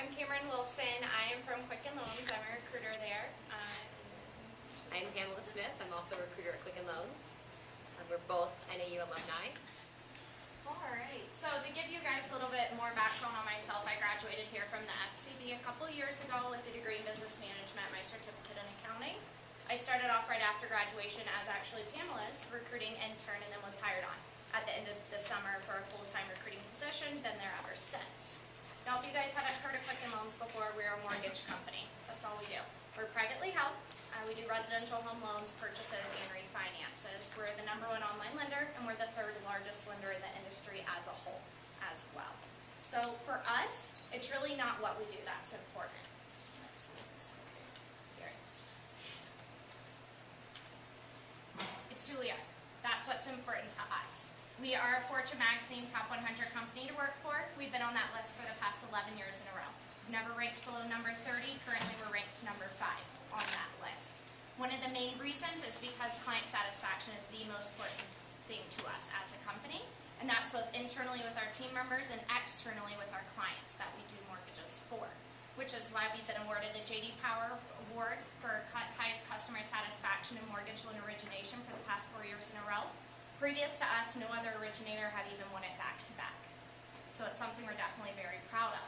I am from Quicken. I'm a recruiter there. I'm Pamela Smith. I'm also a recruiter at Quicken. We're both NAU alumni. Alright, so to give you guys a little bit more background on myself, I graduated here from the FCB a couple years ago with a degree in business management, my certificate in accounting. I started off right after graduation as actually Pamela's recruiting intern and then was hired on at the end of the summer for a full-time recruiting position, been there ever since. Now, if you guys haven't heard of Quicken Loans before, we're a mortgage company. That's all we do. We're privately held. We do residential home loans, purchases, and refinances. We're the #1 online lender, and we're the 3rd largest lender in the industry as a whole as well. So for us, it's really not what we do that's important. Let's see this here. It's who we are. That's what's important to us. We are a Fortune Magazine Top 100 company to work for. We've been on that list for the past 11 years in a row. We've never ranked below number 30. Currently, we're ranked number 5 on that list. One of the main reasons is because client satisfaction is the most important thing to us as a company, and that's both internally with our team members and externally with our clients that we do mortgages for, which is why we've been awarded the J.D. Power Award for highest customer satisfaction in mortgage loan origination for the past 4 years in a row. Previous to us, no other originator had even won it back to back. So it's something we're definitely very proud of.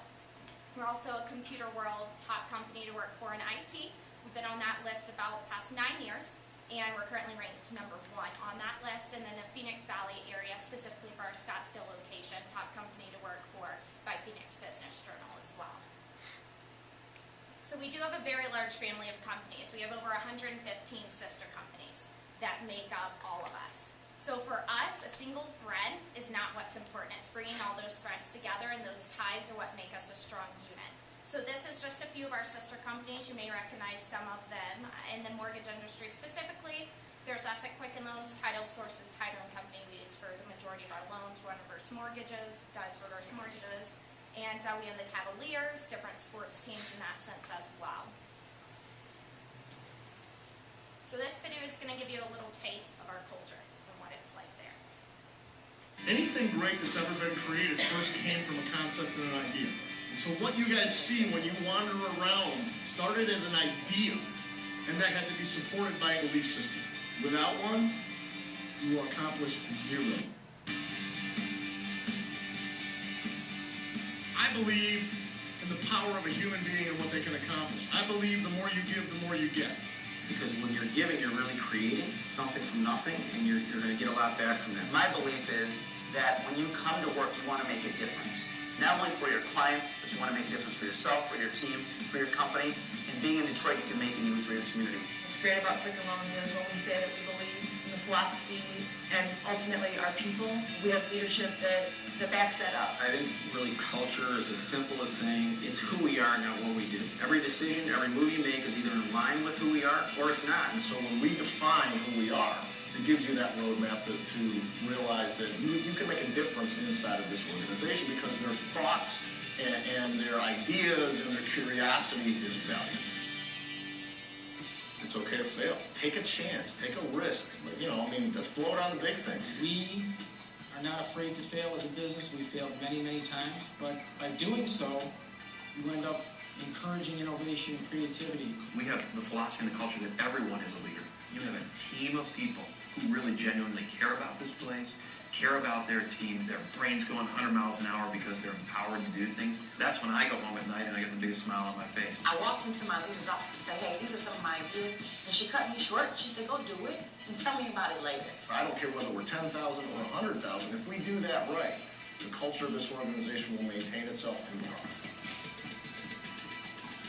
We're also a Computer World top company to work for in IT. We've been on that list about the past 9 years, and we're currently ranked #1 on that list. And then the Phoenix Valley area, specifically for our Scottsdale location, top company to work for by Phoenix Business Journal as well. So we do have a very large family of companies. We have over 115 sister companies that make up all of us. So for us, a single thread is not what's important. It's bringing all those threads together, and those ties are what make us a strong unit. So this is just a few of our sister companies. You may recognize some of them. In the mortgage industry specifically, there's us at Quicken Loans. Title Source is titling company we use for the majority of our loans. Run reverse mortgages, does reverse mortgages. And we have the Cavaliers, different sports teams in that sense as well. So this video is going to give you a little taste of our culture. Like there. Anything great that's ever been created first came from a concept and an idea. And so what you guys see when you wander around started as an idea, and that had to be supported by a belief system. Without one, you will accomplish zero. I believe in the power of a human being and what they can accomplish. I believe the more you give, the more you get. Because when you're giving, you're really creating something from nothing, and you're going to get a lot back from that. My belief is that when you come to work, you want to make a difference. Not only for your clients, but you want to make a difference for yourself, for your team, for your company. And being in Detroit, you can make it even for your community. What's great about Quicken Loans is when we say that we believe in the philosophy and ultimately our people, we have leadership that backs that up. I think really culture is as simple as saying it's who we are, not what we do. Every decision, every move you make is either in line with who we are or it's not. And so when we define who we are, it gives you that roadmap to realize that you can make a difference inside of this organization because their thoughts and their ideas and their curiosity is valued. It's okay to fail. Take a chance. Take a risk. Let's blow it on the big things. We are not afraid to fail as a business. We failed many, many times, but by doing so, you end up encouraging innovation and creativity. We have the philosophy and the culture that everyone is a leader. You have a team of people who really genuinely care about this place, care about their team, their brains going 100 miles an hour because they're empowered to do things. That's when I go home at night and I get the biggest smile on my face. I walked into my leader's office and said, hey, these are some of my ideas, and she cut me short. She said, go do it and tell me about it later. I don't care whether we're 10,000 or 100,000. If we do that right, the culture of this organization will maintain itself and grow.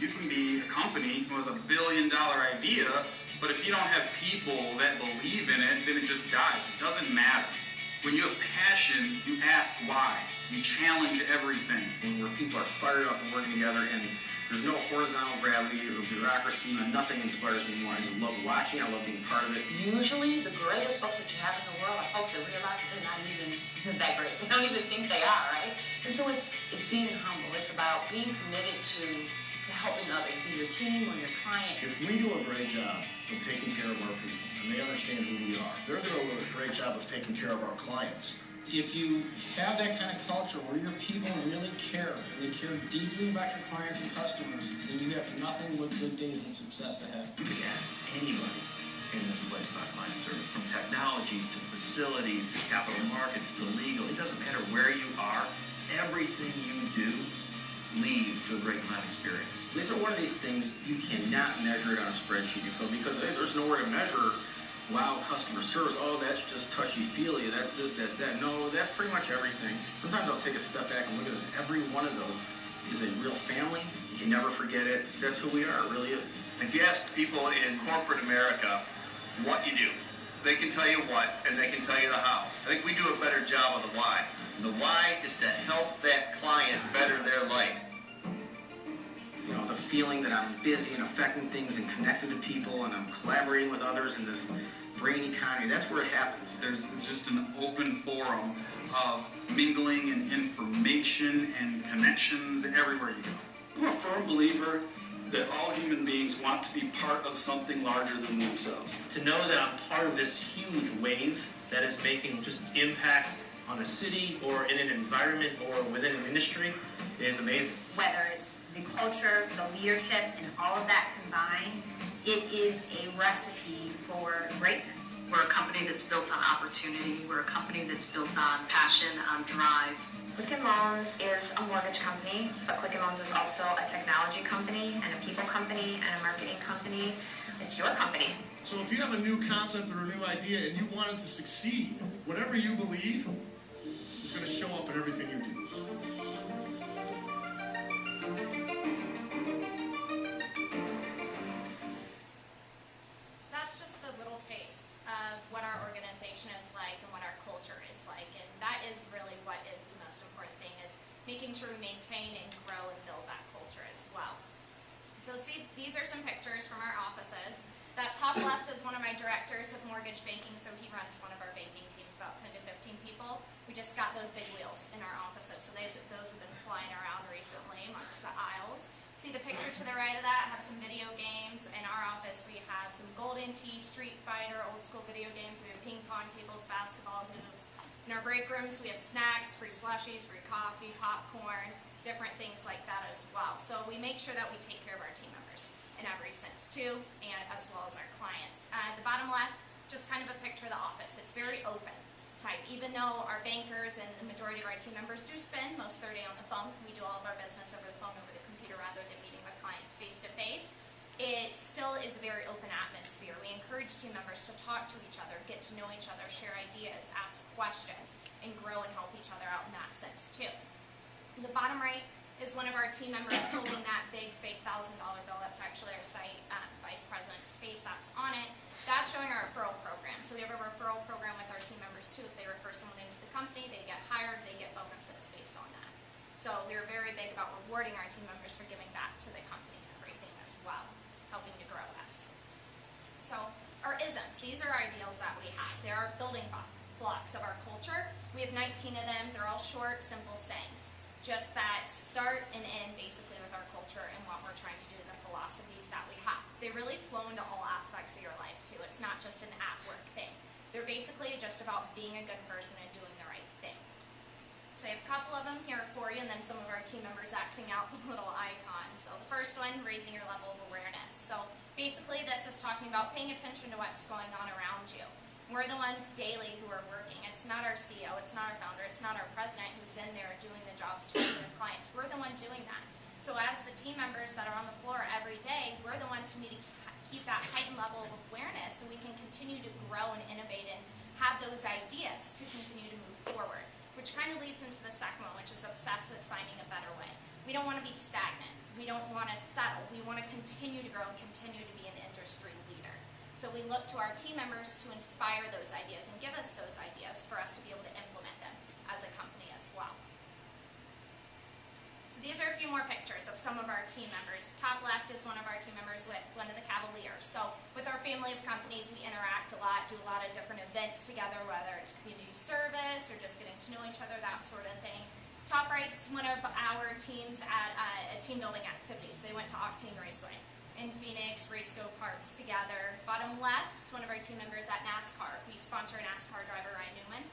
You can be a company who has $1 billion idea, but if you don't have people that believe in it, then it just dies. It doesn't matter. When you have passion, you ask why. You challenge everything. And where people are fired up and working together, and there's no horizontal gravity or bureaucracy, and nothing inspires me more. I just love watching. I love being part of it. Usually, the greatest folks that you have in the world are folks that realize that they're not even that great. They don't even think they are, right? And so it's being humble. It's about being committed to helping others, be your team or your client. If we do a great job of taking care of our people, and they understand who we are, they're going to do a great job of taking care of our clients. If you have that kind of culture where your people really care, and they care deeply about your clients and customers, then you have nothing but good days and success ahead. You can ask anybody in this place about client service, from technologies to facilities to capital markets to legal. It doesn't matter where you are. Everything you do leads to a great client experience. These are one of these things you cannot measure it on a spreadsheet. So because there's nowhere to measure, wow, customer service, oh, that's just touchy-feely, that's this, that's that. No, that's pretty much everything. Sometimes I'll take a step back and look at this. Every one of those is a real family. You can never forget it. That's who we are, it really is. If you ask people in corporate America what you do, they can tell you what, and they can tell you the how. I think we do a better job of the why. The why is to help that client better their life. You know, the feeling that I'm busy and affecting things and connecting to people and I'm collaborating with others in this brain economy, that's where it happens. There's just an open forum of mingling and information and connections everywhere you go. I'm a firm believer that all human beings want to be part of something larger than themselves. To know that I'm part of this huge wave that is making just impact on a city or in an environment or within an industry is amazing. Whether it's the culture, the leadership, and all of that combined, it is a recipe for greatness. We're a company that's built on opportunity. We're a company that's built on passion, on drive. Quicken Loans is a mortgage company, but Quicken Loans is also a technology company and a people company and a marketing company. It's your company. So if you have a new concept or a new idea and you want it to succeed, whatever you believe is going to show up in everything you do. So that's just a little taste of what our organization is like and what our culture is like, and that is really what is the most important thing, is making sure we maintain and grow and build that culture as well. So see, these are some pictures from our offices. That top left is one of my directors of mortgage banking, so he runs one of our banking teams, about 10 to 15 people. We just got those big wheels in our offices, so those have been flying around recently amongst the aisles. See the picture to the right of that? I have some video games. In our office, we have some Golden Tee, Street Fighter, old school video games. We have ping pong tables, basketball hoops. In our break rooms, we have snacks, free slushies, free coffee, popcorn, different things like that as well. So we make sure that we take care of our team members in every sense too, and as well as our clients. The bottom left, just kind of a picture of the office. It's very open type. Even though our bankers and the majority of our team members do spend most of their day on the phone, we do all of our business over the phone, over the computer, rather than meeting with clients face to face. It still is a very open atmosphere. We encourage team members to talk to each other, get to know each other, share ideas, ask questions, and grow and help each other out in that sense too. The bottom right is one of our team members holding that big fake $1,000 bill. That's actually our site vice president's face that's on it. That's showing our referral program. So we have a referral program with our team members too. If they refer someone into the company, they get hired, they get bonuses based on that. So we're very big about rewarding our team members for giving back to the company and everything as well, helping to grow us. So our isms, these are ideals that we have. They're our building blocks of our culture. We have 19 of them. They're all short, simple sayings. Just that start and end basically with our culture and what we're trying to do, the philosophies that we have. They really flow into all aspects of your life too. It's not just an at-work thing. They're basically just about being a good person and doing the right thing. So I have a couple of them here for you, and then some of our team members acting out the little icons. So the first one, raising your level of awareness. So basically this is talking about paying attention to what's going on around you. We're the ones daily who are working. It's not our CEO, it's not our founder, it's not our president who's in there doing the jobs to serve clients. We're the one doing that. So as the team members that are on the floor every day, we're the ones who need to keep that heightened level of awareness so we can continue to grow and innovate and have those ideas to continue to move forward, which kind of leads into the second one, which is obsessed with finding a better way. We don't want to be stagnant. We don't want to settle. We want to continue to grow and continue to be an industry leader. So we look to our team members to inspire those ideas and give us those ideas for us to be able to implement them as a company as well. So these are a few more pictures of some of our team members. The top left is one of our team members with one of the Cavaliers. So with our family of companies, we interact a lot, do a lot of different events together, whether it's community service or just getting to know each other, that sort of thing. Top right's one of our teams at a team building activities. They went to Octane Raceway in Phoenix, race go-karts together. Bottom left is one of our team members at NASCAR. We sponsor a NASCAR driver, Ryan Newman.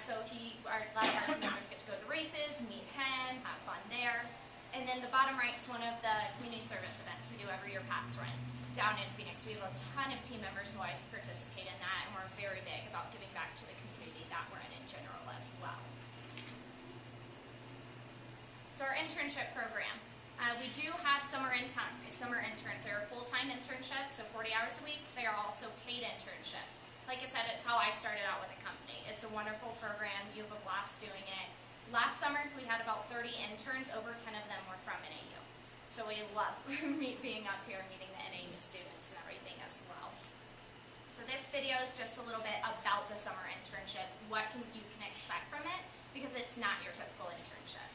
So a lot of our team members get to go to the races, meet him, have fun there. And then the bottom right is one of the community service events we do every year, PATS Run, down in Phoenix. We have a ton of team members who always participate in that, and we're very big about giving back to the community that we're in general as well. So our internship program. We do have summer interns. They're full-time internships, so 40 hours a week. They are also paid internships. Like I said, it's how I started out with the company. It's a wonderful program. You have a blast doing it. Last summer, we had about 30 interns. Over 10 of them were from NAU. So we love being up here, meeting the NAU students and everything as well. So this video is just a little bit about the summer internship, what you can expect from it, because it's not your typical internship.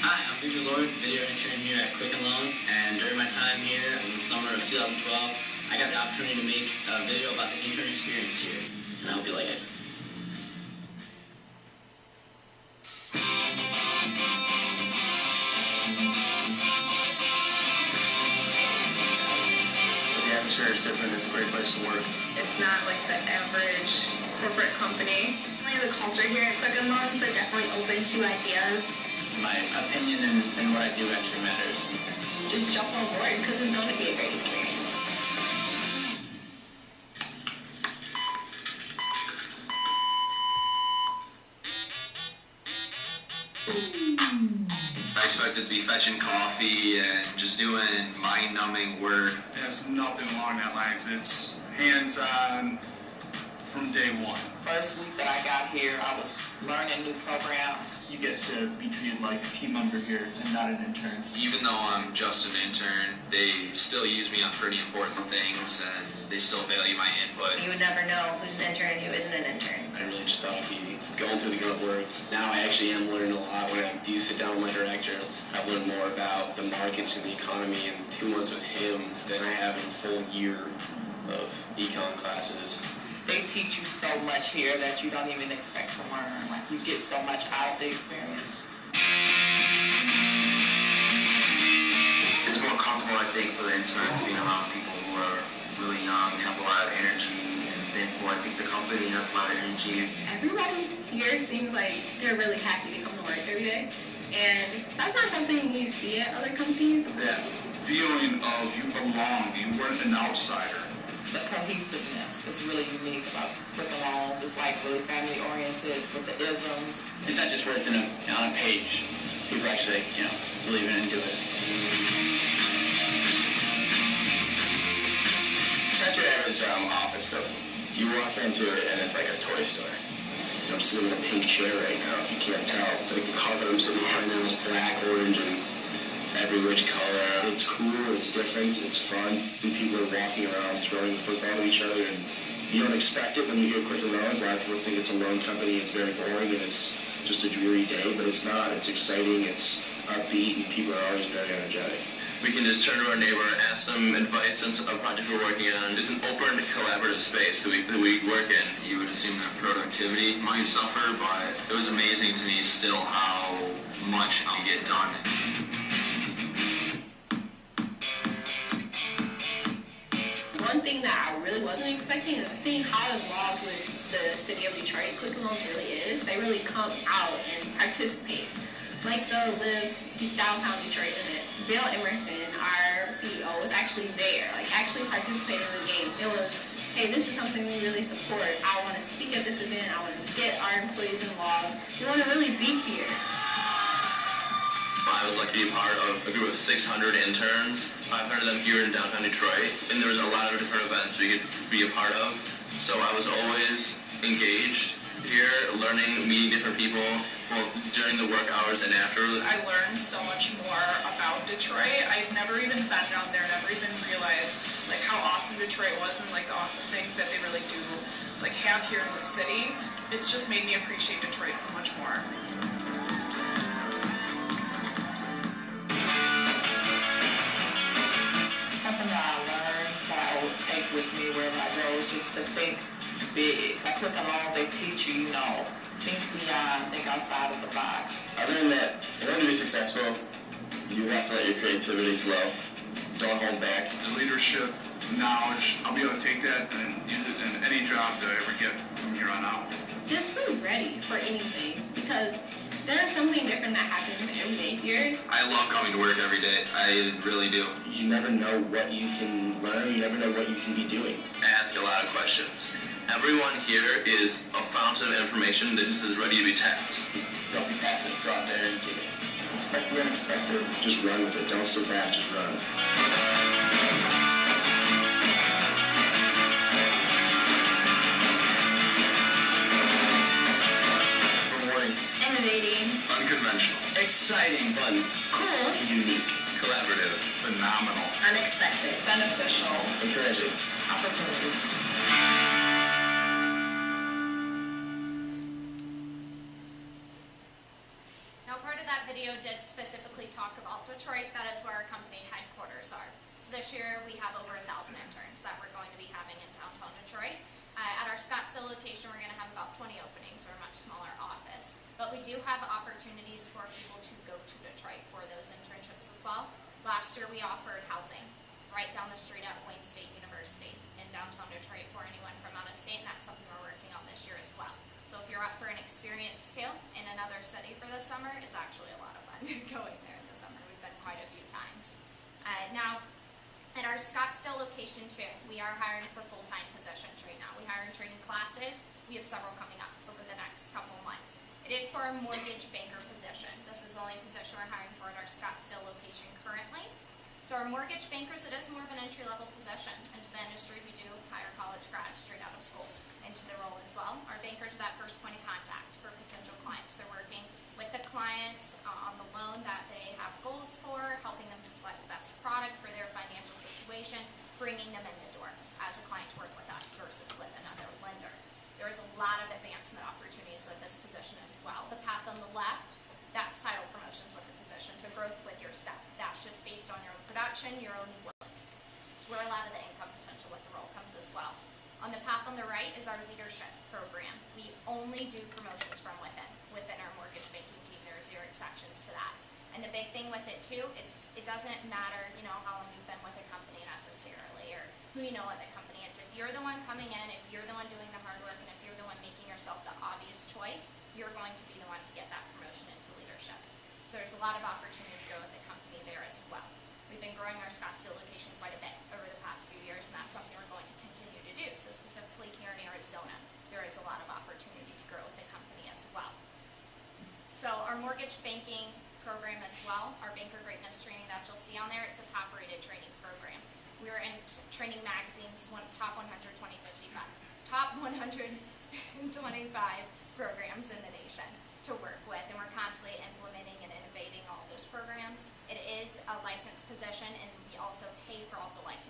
Hi, I'm Victor Lord, video intern here at Quicken Loans, and during my time here in the summer of 2012, I got the opportunity to make a video about the intern experience here, and I hope you like it. The atmosphere is different. It's a great place to work. It's not like the average corporate company. The culture here at Quicken Loans, they're definitely open to ideas. My opinion and what I do actually matters. Just jump on board because it's going to be a great experience. I expected to be fetching coffee and just doing mind-numbing work. It's nothing along that lines. It's hands-on from day one. First week that I got here, I was learning new programs. You get to be treated like a team member here and not an intern. Even though I'm just an intern, they still use me on pretty important things and they still value my input. You would never know who's an intern and who isn't an intern. I really just thought I'd be going through the grunt work. Now I actually am learning a lot. When I do sit down with my director, I've learned more about the markets and the economy in 2 months with him than I have in a full year of econ classes. They teach you so much here that you don't even expect to learn. Like, you get so much out of the experience. It's more comfortable, I think, for the interns being around people who are really young and have a lot of energy. And then I think the company has a lot of energy. Everybody here seems like they're really happy to come to work every day. And that's not something you see at other companies. That feeling of you belong, you weren't an outsider. The cohesiveness is really unique about Quicken Loans. It's like really family oriented with the isms. It's not just words on a page. People actually, believe in it and do it. It's not your average office building. You walk into it and it's like a toy store. I'm sitting in a pink chair right now, if you can't tell. Like the carpet I'm sitting behind now is black, orange, and every which color. It's cool, it's different, it's fun. And people are walking around throwing football at each other, and you don't expect it when you hear Quicken Loans. A lot of people think it's a loan company, it's very boring, and it's just a dreary day, but it's not. It's exciting, it's upbeat, and people are always very energetic. We can just turn to our neighbor, ask them advice on a project we're working on. It's an open, collaborative space that we work in. You would assume that productivity might suffer, but it was amazing to me still how much I get done. One thing that I really wasn't expecting is seeing how involved with the city of Detroit Quicken Loans really is. They really come out and participate. Like they'll live downtown Detroit in it. Bill Emerson, our CEO, was actually there, actually participating in the game. It was, hey, this is something we really support. I want to speak at this event. I want to get our employees involved. We want to really be here. I was lucky to be part of a group of 600 interns, 500 of them here in downtown Detroit, and there was a lot of different events we could be a part of. So I was always engaged here, learning, meeting different people, both during the work hours and after. I learned so much more about Detroit. I'd never even been down there, never even realized how awesome Detroit was and the awesome things that they really do have here in the city. It's just made me appreciate Detroit so much more. Something that I learned that I would take with me wherever I go is just to think big. Like Quicken Loans, they teach you, think beyond, think outside of the box. I learned that in order to be successful, you have to let your creativity flow. Don't hold back. The leadership knowledge. I'll be able to take that and use it in any job that I ever get from here on out. Just be ready for anything, because there's something different that happens every day here. I love coming to work every day. I really do. You never know what you can learn. You never know what you can be doing. Ask a lot of questions. Everyone here is a fountain of information that just is ready to be tapped. Don't be passive. Go out there and get it. Expect the unexpected. Just run with it. Don't sit back. Just run. Innovating. Unconventional. Exciting. Fun. Cool. Unique. Collaborative. Phenomenal. Unexpected. Beneficial. Encouraging. Opportunity. Now, part of that video did specifically talk about Detroit. That is where our company headquarters are. So this year we have over 1,000 interns that we're going to be having in downtown Detroit. At our Scottsdale location, we're going to have about 20 openings. We're a much smaller office. But we do have opportunities for people to go to Detroit for those internships as well. Last year we offered housing right down the street at Wayne State University in downtown Detroit for anyone from out of state, and that's something we're working on this year as well. So if you're up for an experience too in another city for the summer, it's actually a lot of fun going there in the summer. We've been quite a few times. Now, at our Scottsdale location too, we are hiring for full-time positions right now. We hire in training classes. We have several coming up over the next couple of months. It is for a mortgage banker position. This is the only position we're hiring for at our Scottsdale location currently. So our mortgage bankers, it is more of an entry-level position into the industry. We do hire college grads straight out of school into the role as well. Our bankers are that first point of contact for potential clients. They're working with the clients on the loan that they have goals for, helping them to select the best product for their financial situation, bringing them in the door as a client to work with us versus with another lender. There is a lot of advancement opportunities with this position as well. The path on the left, that's title promotions with the position, so growth with yourself. That's just based on your own production, your own work. It's where a lot of the income potential with the role comes as well. On the path on the right is our leadership program. We only do promotions from within our mortgage banking team. There are 0 exceptions to that. And the big thing with it too, it doesn't matter, how long you've been with a company necessarily or who you know at the company. It's if you're the one coming in, if you're the one doing the hard work, and if you're the one making yourself the obvious choice, you're going to be the one to get that promotion into leadership. So there's a lot of opportunity to grow with the company there as well. We've been growing our Scottsdale location quite a bit over the past few years, and that's something we're going to continue to do. So specifically here in Arizona, there is a lot of opportunity to grow with the company as well. So our mortgage banking program as well, our Banker Greatness training that you'll see on there, it's a top-rated training program. We're in Training Magazine's top 125 programs in the nation to work with, and we're constantly implementing and innovating all those programs. It is a licensed position, and we also pay for all the licensing